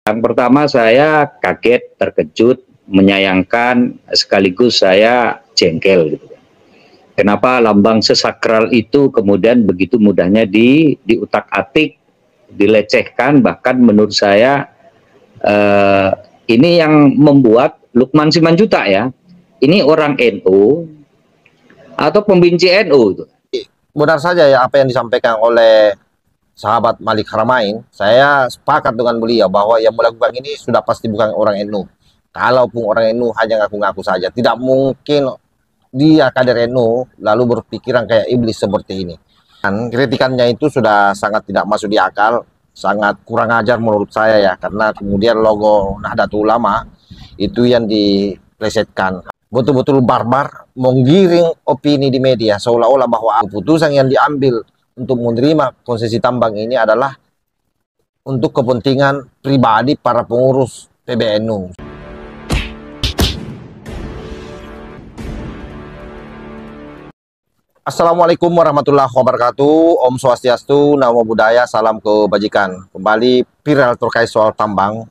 Yang pertama saya kaget, terkejut, menyayangkan, sekaligus saya jengkel gitu. Kenapa lambang sesakral itu kemudian begitu mudahnya diutak-atik, dilecehkan, bahkan menurut saya ini yang membuat Lukman Simanjuntak ya, ini orang NU atau pembenci NU itu. Benar saja ya apa yang disampaikan oleh sahabat Malik Haramain. Saya sepakat dengan beliau bahwa yang melakukan ini sudah pasti bukan orang NU. Kalaupun orang NU hanya ngaku-ngaku saja, tidak mungkin dia kader NU lalu berpikiran kayak iblis seperti ini. Dan kritikannya itu sudah sangat tidak masuk di akal, sangat kurang ajar menurut saya ya, karena kemudian logo Nahdlatul Ulama itu yang diplesetkan. Betul-betul barbar, menggiring opini di media seolah-olah bahwa keputusan yang diambil untuk menerima konsesi tambang ini adalah untuk kepentingan pribadi para pengurus PBNU. Assalamualaikum warahmatullahi wabarakatuh. Om Swastiastu, Namo Buddhaya, salam kebajikan. Kembali viral terkait soal tambang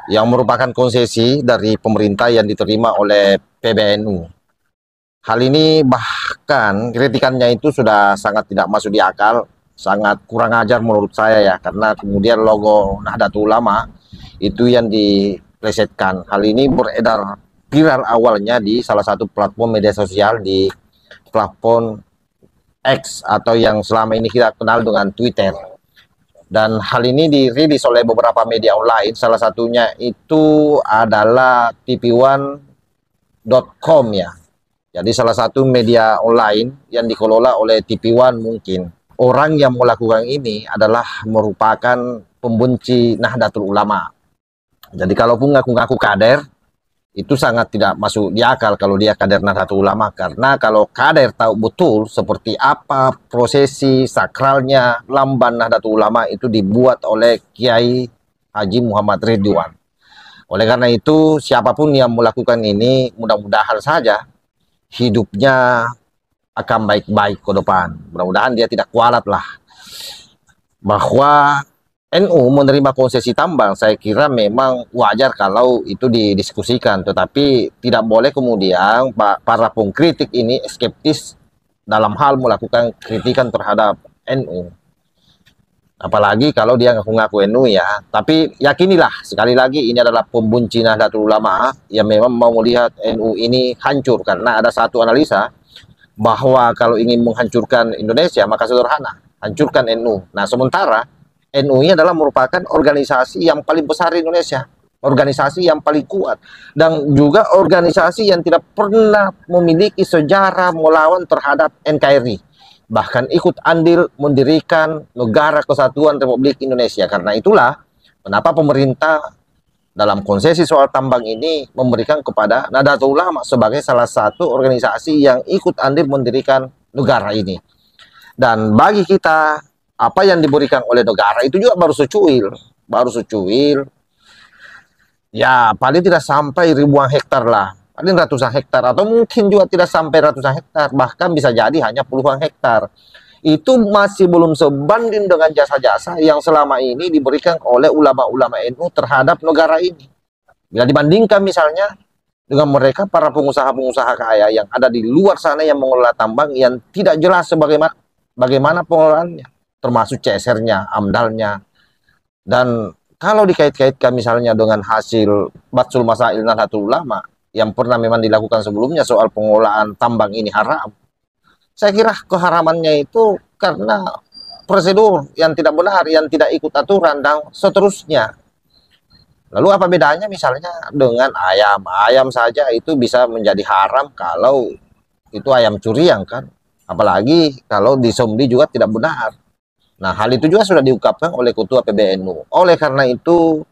yang merupakan konsesi dari pemerintah yang diterima oleh PBNU. Hal ini bahkan kritikannya itu sudah sangat tidak masuk di akal, sangat kurang ajar menurut saya ya, karena kemudian logo Nahdlatul Ulama itu yang diplesetkan. Hal ini beredar viral awalnya di salah satu platform media sosial, di platform X atau yang selama ini kita kenal dengan Twitter. Dan hal ini dirilis oleh beberapa media online, salah satunya itu adalah tv1.com ya. Jadi salah satu media online yang dikelola oleh TV1 mungkin. Orang yang melakukan ini adalah merupakan pembenci Nahdlatul Ulama. Jadi kalaupun ngaku-ngaku kader, itu sangat tidak masuk di akal kalau dia kader Nahdlatul Ulama. Karena kalau kader tahu betul seperti apa prosesi sakralnya lambang Nahdlatul Ulama itu dibuat oleh Kiai Haji Muhammad Ridwan. Oleh karena itu, siapapun yang melakukan ini, mudah-mudahan saja hidupnya akan baik-baik ke depan. Mudah-mudahan dia tidak kualat lah. Bahwa NU menerima konsesi tambang, saya kira memang wajar kalau itu didiskusikan. Tetapi tidak boleh kemudian para pengkritik ini skeptis dalam hal melakukan kritikan terhadap NU. Apalagi kalau dia ngaku-ngaku NU ya. Tapi yakinilah, sekali lagi ini adalah pembenci Nahdlatul Ulama yang memang mau melihat NU ini hancur. Karena ada satu analisa bahwa kalau ingin menghancurkan Indonesia maka sederhana, hancurkan NU. Nah sementara NU ini adalah merupakan organisasi yang paling besar di Indonesia, organisasi yang paling kuat, dan juga organisasi yang tidak pernah memiliki sejarah melawan terhadap NKRI. Bahkan ikut andil mendirikan Negara Kesatuan Republik Indonesia. Karena itulah kenapa pemerintah dalam konsesi soal tambang ini memberikan kepada Nahdlatul Ulama sebagai salah satu organisasi yang ikut andil mendirikan negara ini. Dan bagi kita, apa yang diberikan oleh negara itu juga baru secuil, ya paling tidak sampai ribuan hektar lah, paling ratusan hektar, atau mungkin juga tidak sampai ratusan hektar, bahkan bisa jadi hanya puluhan hektar. Itu masih belum sebanding dengan jasa-jasa yang selama ini diberikan oleh ulama-ulama NU terhadap negara ini. Bila dibandingkan misalnya dengan mereka para pengusaha-pengusaha kaya yang ada di luar sana yang mengelola tambang yang tidak jelas bagaimana pengelolaannya, termasuk CSR-nya, AMDAL-nya. Dan kalau dikait-kaitkan misalnya dengan hasil Batsul Masail Nahdlatul Ulama yang pernah memang dilakukan sebelumnya soal pengelolaan tambang ini haram, saya kira keharamannya itu karena prosedur yang tidak benar, yang tidak ikut aturan, dan seterusnya. Lalu apa bedanya misalnya dengan ayam? Ayam saja itu bisa menjadi haram kalau itu ayam curian kan? Apalagi kalau disembelih juga tidak benar. Nah, hal itu juga sudah diungkapkan oleh Ketua PBNU. Oleh karena itu,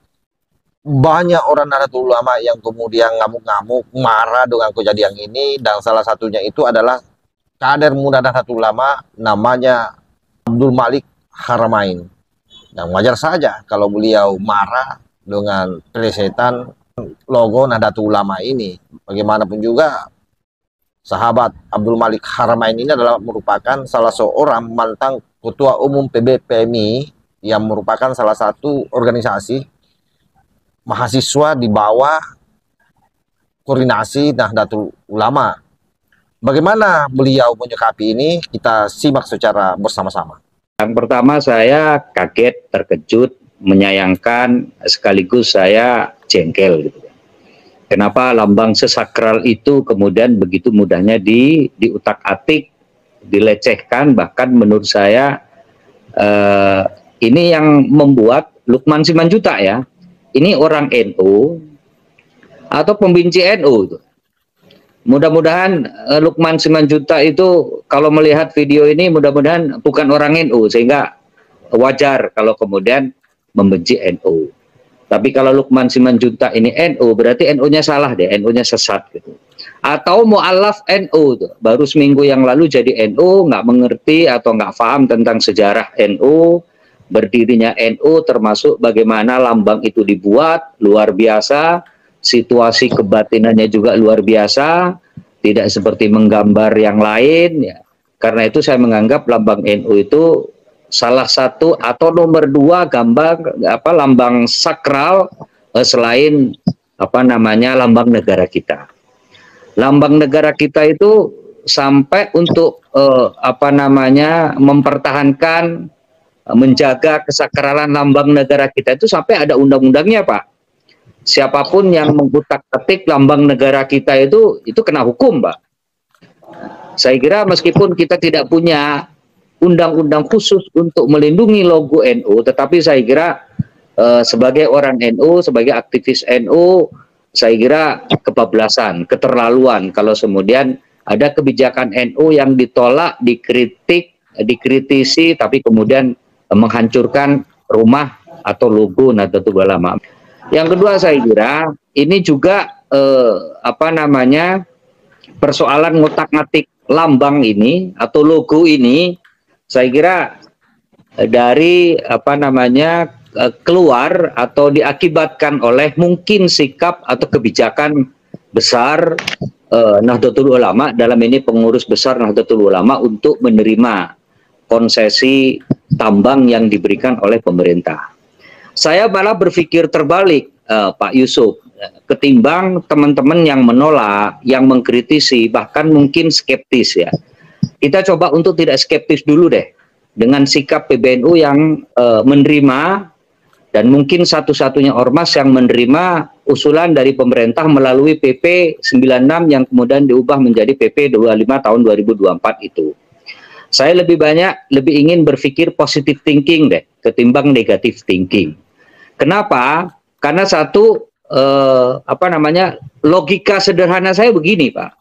banyak orang Nahdlatul Ulama yang kemudian ngamuk-ngamuk, marah dengan kejadian ini, dan salah satunya itu adalah kader muda Nahdlatul Ulama, namanya Abdul Malik Haramain. Dan wajar saja kalau beliau marah dengan plesetan logo Nahdlatul Ulama ini. Bagaimanapun juga, sahabat Abdul Malik Haramain ini adalah merupakan salah seorang mantan Ketua Umum PBPMI yang merupakan salah satu organisasi mahasiswa di bawah koordinasi Nahdlatul Ulama. Bagaimana beliau menyikapi ini? Kita simak secara bersama-sama. Yang pertama, saya kaget, terkejut, menyayangkan, sekaligus saya jengkel gitu. Kenapa lambang sesakral itu kemudian begitu mudahnya diutak-atik, dilecehkan, bahkan menurut saya ini yang membuat Lukman Simanjuntak ya, ini orang NU atau pembenci NU. Mudah-mudahan Lukman Simanjuntak itu kalau melihat video ini mudah-mudahan bukan orang NU, sehingga wajar kalau kemudian membenci NU. Tapi kalau Lukman Simanjuntak ini NU, berarti NU-nya salah deh, NU-nya sesat gitu. Atau mu'alaf NU tuh, baru seminggu yang lalu jadi NU, nggak mengerti atau nggak paham tentang sejarah NU, berdirinya NU, termasuk bagaimana lambang itu dibuat, luar biasa, situasi kebatinannya juga luar biasa, tidak seperti menggambar yang lain ya. Karena itu saya menganggap lambang NU itu salah satu atau nomor 2 gambar lambang sakral selain lambang negara kita. Lambang negara kita itu sampai untuk mempertahankan, menjaga kesakralan lambang negara kita itu sampai ada undang-undangnya, Pak. Siapapun yang mengutak-atik lambang negara kita itu kena hukum, Pak. Saya kira meskipun kita tidak punya undang-undang khusus untuk melindungi logo NU, tetapi saya kira sebagai orang NU, sebagai aktivis NU, saya kira kebablasan, keterlaluan kalau kemudian ada kebijakan NU yang ditolak, dikritik, dikritisi, tapi kemudian menghancurkan rumah atau logo Nahdlatul Ulama. Yang kedua, saya kira ini juga persoalan ngotak-ngatik lambang ini atau logo ini, saya kira dari keluar atau diakibatkan oleh mungkin sikap atau kebijakan besar Nahdlatul Ulama, dalam ini pengurus besar Nahdlatul Ulama, untuk menerima konsesi tambang yang diberikan oleh pemerintah. Saya malah berpikir terbalik, Pak Yusuf, ketimbang teman-teman yang menolak, yang mengkritisi, bahkan mungkin skeptis ya. Kita coba untuk tidak skeptis dulu deh dengan sikap PBNU yang menerima, dan mungkin satu-satunya ormas yang menerima usulan dari pemerintah melalui PP 96 yang kemudian diubah menjadi PP 25 tahun 2024 itu. Saya lebih ingin berpikir positive thinking deh ketimbang negative thinking. Kenapa? Karena satu logika sederhana saya begini, Pak.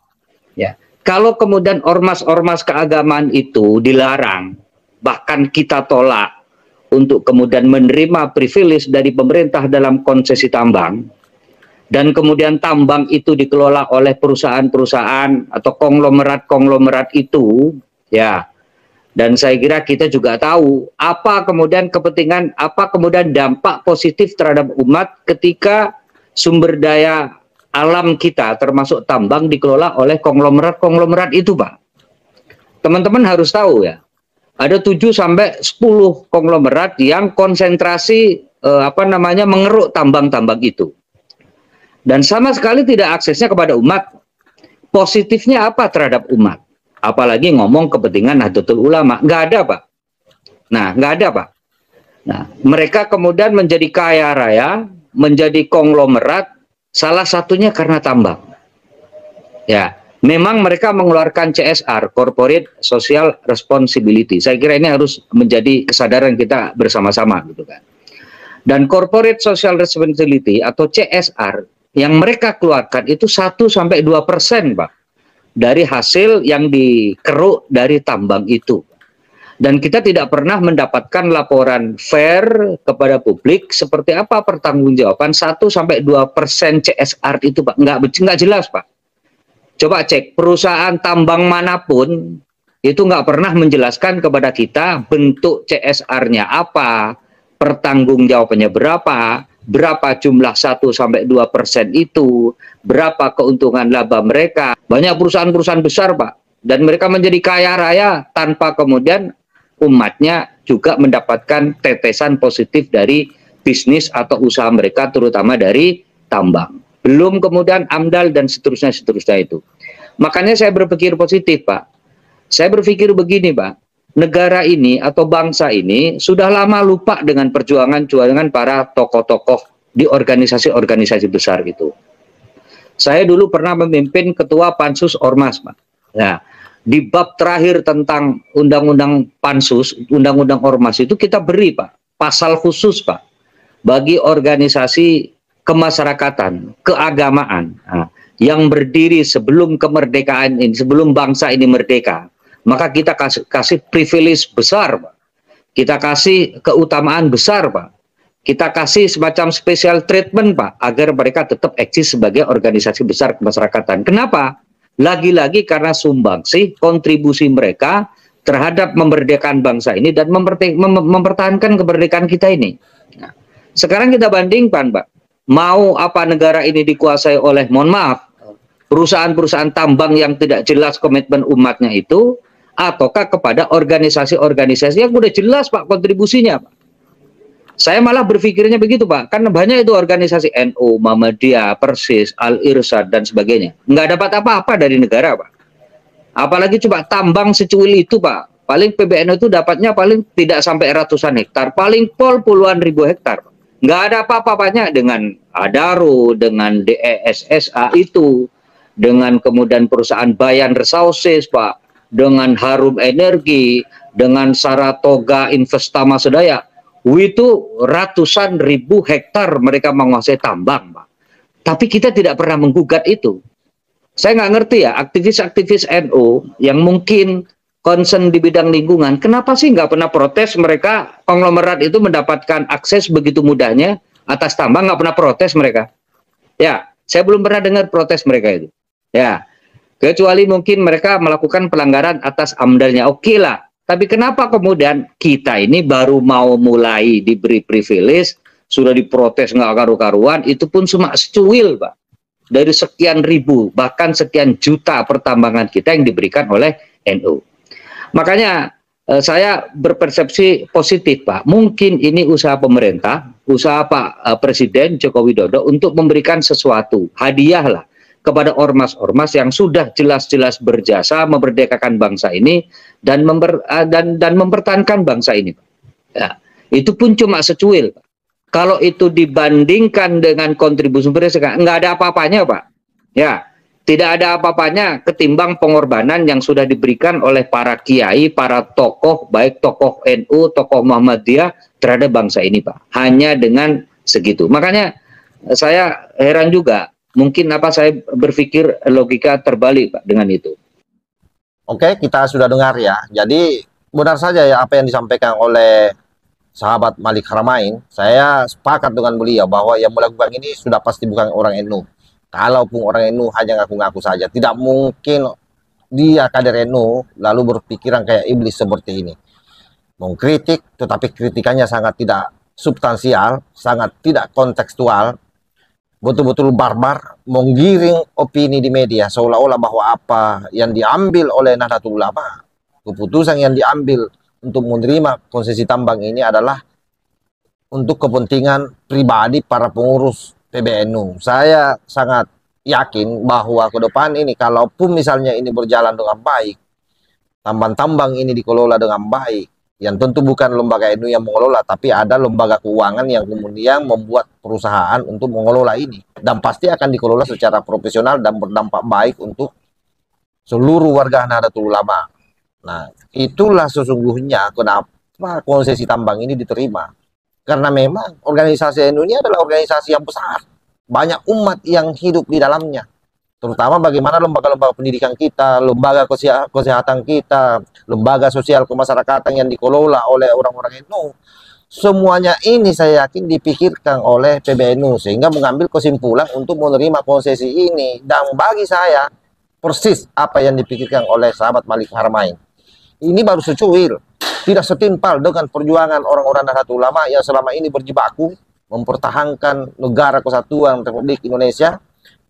Ya, kalau kemudian ormas-ormas keagamaan itu dilarang, bahkan kita tolak untuk kemudian menerima privilege dari pemerintah dalam konsesi tambang, dan kemudian tambang itu dikelola oleh perusahaan-perusahaan atau konglomerat-konglomerat itu, ya. Dan saya kira kita juga tahu apa kemudian kepentingan, apa kemudian dampak positif terhadap umat ketika sumber daya alam kita termasuk tambang dikelola oleh konglomerat-konglomerat itu, Pak. Teman-teman harus tahu ya, ada 7 sampai 10 konglomerat yang konsentrasi mengeruk tambang-tambang itu. Dan sama sekali tidak aksesnya kepada umat. Positifnya apa terhadap umat? Apalagi ngomong kepentingan Nahdlatul Ulama, nggak ada, Pak. Nah, nggak ada, Pak. Nah, mereka kemudian menjadi kaya raya, menjadi konglomerat, salah satunya karena tambang. Ya, memang mereka mengeluarkan CSR, Corporate Social Responsibility. Saya kira ini harus menjadi kesadaran kita bersama-sama, gitu kan. Dan Corporate Social Responsibility atau CSR yang mereka keluarkan itu 1-2%, Pak, dari hasil yang dikeruk dari tambang itu. Dan kita tidak pernah mendapatkan laporan fair kepada publik seperti apa pertanggungjawaban 1-2% CSR itu, Pak. Nggak jelas, Pak. Coba cek perusahaan tambang manapun itu nggak pernah menjelaskan kepada kita bentuk CSR-nya apa, pertanggungjawabannya berapa jumlah 1-2% itu, berapa keuntungan laba mereka. Banyak perusahaan-perusahaan besar, Pak, dan mereka menjadi kaya raya tanpa kemudian umatnya juga mendapatkan tetesan positif dari bisnis atau usaha mereka, terutama dari tambang. Belum kemudian AMDAL dan seterusnya itu. Makanya saya berpikir positif, Pak. Saya berpikir begini, Pak. Negara ini atau bangsa ini sudah lama lupa dengan perjuangan para tokoh-tokoh di organisasi-organisasi besar itu. Saya dulu pernah memimpin ketua Pansus Ormas, Pak. Nah, di bab terakhir tentang undang-undang Pansus, undang-undang Ormas itu kita beri, Pak, pasal khusus, Pak, bagi organisasi kemasyarakatan, keagamaan, yang berdiri sebelum kemerdekaan ini, sebelum bangsa ini merdeka, maka kita kasih privilege besar, Pak. Kita kasih keutamaan besar, Pak. Kita kasih semacam special treatment, Pak, agar mereka tetap eksis sebagai organisasi besar kemasyarakatan. Kenapa? Lagi-lagi karena sumbangsi kontribusi mereka terhadap memerdekakan bangsa ini dan mempertahankan kemerdekaan kita ini. Nah, sekarang kita bandingkan, Pak. Mau apa negara ini dikuasai oleh, mohon maaf, perusahaan-perusahaan tambang yang tidak jelas komitmen umatnya itu, ataukah kepada organisasi-organisasi yang udah jelas, Pak, kontribusinya, Pak. Saya malah berpikirnya begitu, Pak. Kan banyak itu organisasi NU, Muhammadiyah, Persis, Al-Irsyad, dan sebagainya. Nggak dapat apa-apa dari negara, Pak. Apalagi coba tambang secuil itu, Pak. Paling PBNU itu dapatnya paling tidak sampai ratusan hektar. Paling puluhan ribu hektar, Pak. Nggak ada apa-apanya dengan Adaro, dengan DESSA itu, dengan kemudian perusahaan Bayan Resources, Pak, dengan Harum Energi, dengan Saratoga Investama Sedaya. Itu ratusan ribu hektar mereka menguasai tambang, Pak. Tapi kita tidak pernah menggugat itu. Saya nggak ngerti ya, aktivis-aktivis NU yang mungkin concern di bidang lingkungan, kenapa sih nggak pernah protes mereka, konglomerat itu mendapatkan akses begitu mudahnya atas tambang, nggak pernah protes mereka. Ya, saya belum pernah dengar protes mereka itu. Ya, kecuali mungkin mereka melakukan pelanggaran atas AMDAL-nya, oke lah. Tapi kenapa kemudian kita ini baru mau mulai diberi privilege, sudah diprotes nggak karu-karuan, itu pun cuma secuil, Pak. Dari sekian ribu, bahkan sekian juta pertambangan kita yang diberikan oleh NU. Makanya saya berpersepsi positif, Pak. Mungkin ini usaha pemerintah, usaha Pak Presiden Joko Widodo untuk memberikan sesuatu, hadiah lah, kepada ormas-ormas yang sudah jelas-jelas berjasa memerdekakan bangsa ini dan mempertahankan bangsa ini, Pak. Ya, itu pun cuma secuil, Pak. Kalau itu dibandingkan dengan kontribusi mereka, nggak ada apa-apanya, Pak. Ya, tidak ada apa-apanya ketimbang pengorbanan yang sudah diberikan oleh para kiai, para tokoh, baik tokoh NU, tokoh Muhammadiyah terhadap bangsa ini, Pak. Hanya dengan segitu. Makanya saya heran juga. Mungkin saya berpikir logika terbalik, Pak, dengan itu. Oke, kita sudah dengar ya. Jadi benar saja ya apa yang disampaikan oleh sahabat Malik Haramain. Saya sepakat dengan beliau bahwa yang melakukan ini sudah pasti bukan orang NU. Kalaupun orang NU hanya ngaku-ngaku saja, tidak mungkin dia kader NU lalu berpikiran kayak iblis seperti ini. Mengkritik, tetapi kritikannya sangat tidak substansial, sangat tidak kontekstual, betul-betul barbar, menggiring opini di media seolah-olah bahwa apa yang diambil oleh Nahdlatul Ulama, keputusan yang diambil untuk menerima konsesi tambang ini adalah untuk kepentingan pribadi para pengurus PBNU. Saya sangat yakin bahwa ke depan ini, kalaupun misalnya ini berjalan dengan baik, tambang-tambang ini dikelola dengan baik, yang tentu bukan lembaga NU yang mengelola, tapi ada lembaga keuangan yang kemudian membuat perusahaan untuk mengelola ini. Dan pasti akan dikelola secara profesional dan berdampak baik untuk seluruh warga Nahdlatul Ulama. Nah, itulah sesungguhnya kenapa konsesi tambang ini diterima. Karena memang organisasi NU ini adalah organisasi yang besar. Banyak umat yang hidup di dalamnya. Terutama bagaimana lembaga-lembaga pendidikan kita, lembaga kesehatan kita, lembaga sosial kemasyarakatan yang dikelola oleh orang-orang NU. Semuanya ini saya yakin dipikirkan oleh PBNU sehingga mengambil kesimpulan untuk menerima konsesi ini. Dan bagi saya persis apa yang dipikirkan oleh sahabat Malik Haramain. Ini baru secuil, tidak setimpal dengan perjuangan orang-orang Nahdlatul Ulama yang selama ini berjibaku mempertahankan negara kesatuan Republik Indonesia,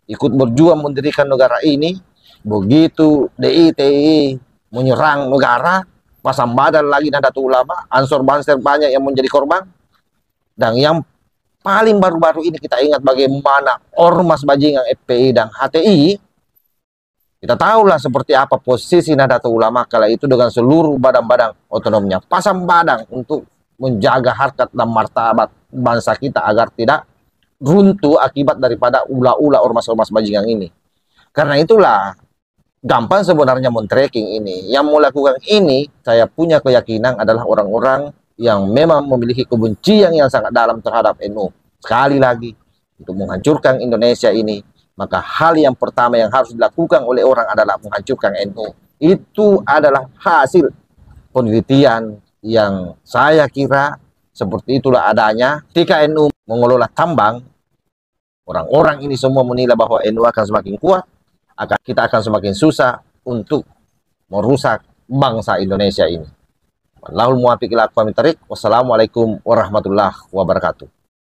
ikut berjuang mendirikan negara ini. Begitu DITI menyerang negara, pasang badan lagi Nahdlatul Ulama, Ansor Banser banyak yang menjadi korban. Dan yang paling baru-baru ini kita ingat bagaimana ormas bajingan FPI dan HTI. Kita tahulah seperti apa posisi Nahdlatul Ulama kala itu dengan seluruh badan-badan otonomnya. Pasang badan untuk menjaga harkat dan martabat bangsa kita agar tidak runtuh akibat daripada ulah-ulah ormas-ormas bajingan ini. Karena itulah gampang sebenarnya men-tracking ini. Yang melakukan ini, saya punya keyakinan adalah orang-orang yang memang memiliki kebencian yang sangat dalam terhadap NU. Sekali lagi, untuk menghancurkan Indonesia ini, maka hal yang pertama yang harus dilakukan oleh orang adalah menghancurkan NU. Itu adalah hasil penelitian yang saya kira seperti itulah adanya. Ketika NU mengelola tambang, orang-orang ini semua menilai bahwa NU akan semakin kuat, kita akan semakin susah untuk merusak bangsa Indonesia ini. Wallahul muwaffiq ila aqwamit thoriq. Wassalamualaikum warahmatullahi wabarakatuh.